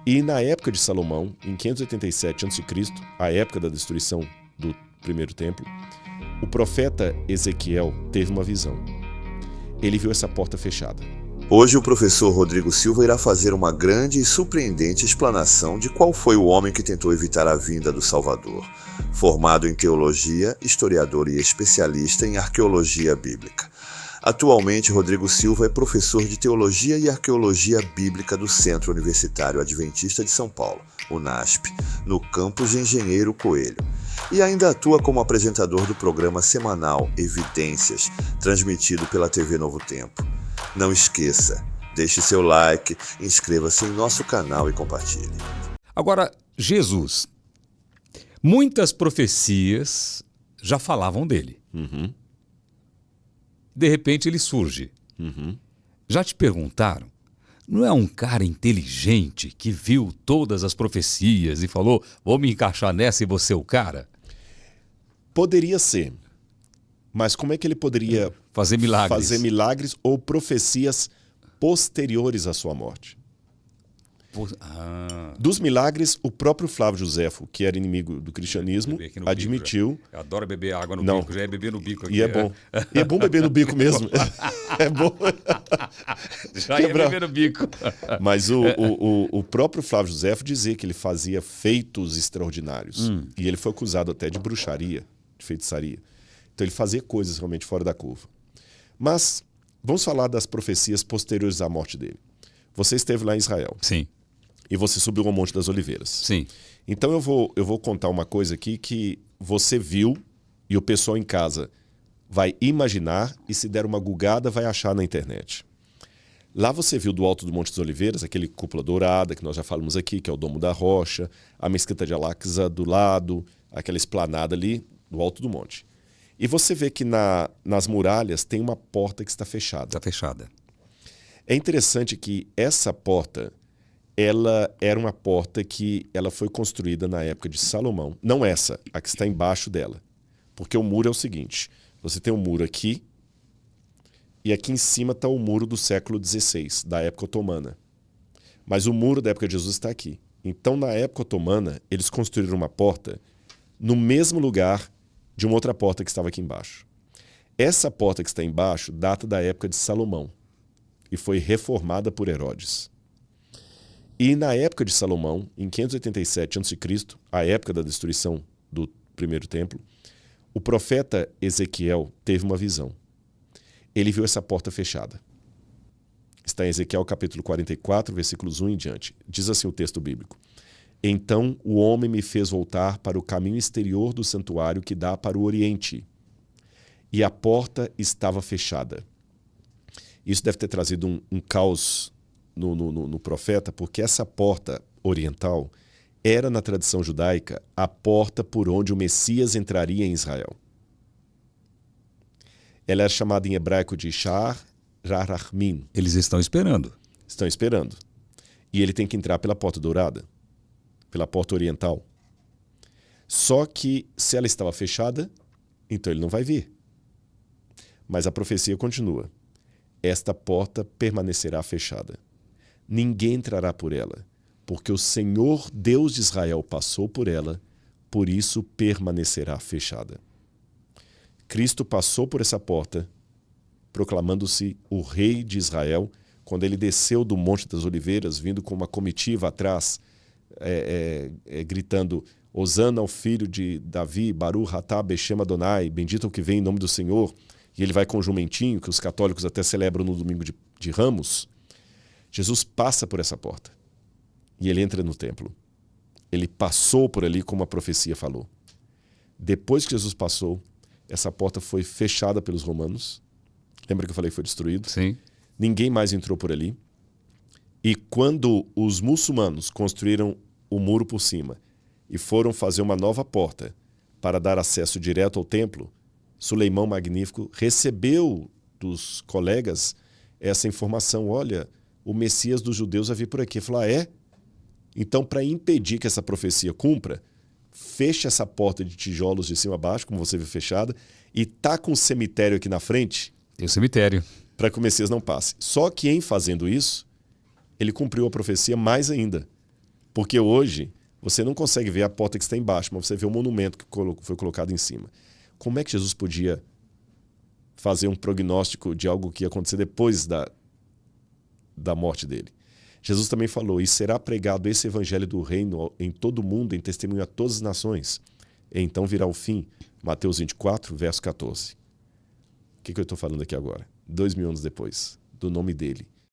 E na época de Salomão, em 587 a.C., a época da destruição do primeiro templo, o profeta Ezequiel teve uma visão. Ele viu essa porta fechada. Hoje o professor Rodrigo Silva irá fazer uma grande e surpreendente explanação de qual foi o homem que tentou evitar a vinda do Salvador. Formado em teologia, historiador e especialista em arqueologia bíblica. Atualmente, Rodrigo Silva é professor de Teologia e Arqueologia Bíblica do Centro Universitário Adventista de São Paulo, UNASP, no campus de Engenheiro Coelho. E ainda atua como apresentador do programa semanal Evidências, transmitido pela TV Novo Tempo. Não esqueça, deixe seu like, inscreva-se em nosso canal e compartilhe. Agora, Jesus. Muitas profecias já falavam dele. De repente ele surge. Já te perguntaram? Não é um cara inteligente que viu todas as profecias e falou, vou me encaixar nessa e você é o cara? Poderia ser. Mas como é que ele poderia fazer milagres? Fazer milagres ou profecias posteriores à sua morte? Dos milagres, o próprio Flávio Joséfo, que era inimigo do cristianismo, admitiu... Bico, eu adoro beber água no bico, já é beber no bico aqui. E é bom. E é bom beber no bico mesmo. É bom. Já ia beber no bico. Mas o próprio Flávio Joséfo dizia que ele fazia feitos extraordinários. E ele foi acusado até de bruxaria, de feitiçaria. Então ele fazia coisas realmente fora da curva. Mas vamos falar das profecias posteriores à morte dele. Você esteve lá em Israel. Sim. E você subiu ao Monte das Oliveiras. Sim. Então eu vou contar uma coisa aqui que você viu e o pessoal em casa vai imaginar e se der uma gugada vai achar na internet. Lá você viu do alto do Monte das Oliveiras, aquele cúpula dourada que nós já falamos aqui, que é o Domo da Rocha, a mesquita de Al-Aqsa do lado, aquela esplanada ali do alto do monte. E você vê que nas muralhas tem uma porta que está fechada. Está fechada. É interessante que essa porta, ela era uma porta que ela foi construída na época de Salomão. Não essa, a que está embaixo dela. Porque o muro é o seguinte, você tem um muro aqui, e aqui em cima está o muro do século XVI, da época otomana. Mas o muro da época de Jesus está aqui. Então, na época otomana, eles construíram uma porta no mesmo lugar de uma outra porta que estava aqui embaixo. Essa porta que está embaixo data da época de Salomão e foi reformada por Herodes. E na época de Salomão, em 587 a.C., a época da destruição do primeiro templo, o profeta Ezequiel teve uma visão. Ele viu essa porta fechada. Está em Ezequiel capítulo 44, versículos 1 em diante. Diz assim o texto bíblico. Então o homem me fez voltar para o caminho exterior do santuário que dá para o oriente. E a porta estava fechada. Isso deve ter trazido um caos no profeta, porque essa porta oriental era, na tradição judaica, a porta por onde o Messias entraria em Israel. Ela é chamada em hebraico de Sha'ar Rarachmin. Eles estão esperando. Estão esperando. E ele tem que entrar pela porta dourada, pela porta oriental. Só que, se ela estava fechada, então ele não vai vir. Mas a profecia continua. Esta porta permanecerá fechada. Ninguém entrará por ela, porque o Senhor Deus de Israel passou por ela, por isso permanecerá fechada. Cristo passou por essa porta, proclamando-se o Rei de Israel, quando ele desceu do Monte das Oliveiras, vindo com uma comitiva atrás, gritando, Hosana ao filho de Davi, Baruch atah Beshem Adonai, bendito é o que vem em nome do Senhor. E ele vai com um jumentinho, que os católicos até celebram no domingo de Ramos. Jesus passa por essa porta e ele entra no templo. Ele passou por ali como a profecia falou. Depois que Jesus passou, essa porta foi fechada pelos romanos. Lembra que eu falei que foi destruído? Sim. Ninguém mais entrou por ali. E quando os muçulmanos construíram o muro por cima e foram fazer uma nova porta para dar acesso direto ao templo, Suleimão Magnífico recebeu dos colegas essa informação. Olha, o Messias dos judeus vai vir por aqui. Ele falou, Então, para impedir que essa profecia cumpra, fecha essa porta de tijolos de cima a baixo, como você viu fechada, e tá com um cemitério aqui na frente. Tem o cemitério. Para que o Messias não passe. Só que em fazendo isso, ele cumpriu a profecia mais ainda. Porque hoje você não consegue ver a porta que está embaixo, mas você vê o monumento que foi colocado em cima. Como é que Jesus podia fazer um prognóstico de algo que ia acontecer depois da morte dele? Jesus também falou: e será pregado esse evangelho do reino em todo o mundo, em testemunho a todas as nações. E então virá o fim. Mateus 24, verso 14. O que eu estou falando aqui agora? 2000 anos depois, do nome dele.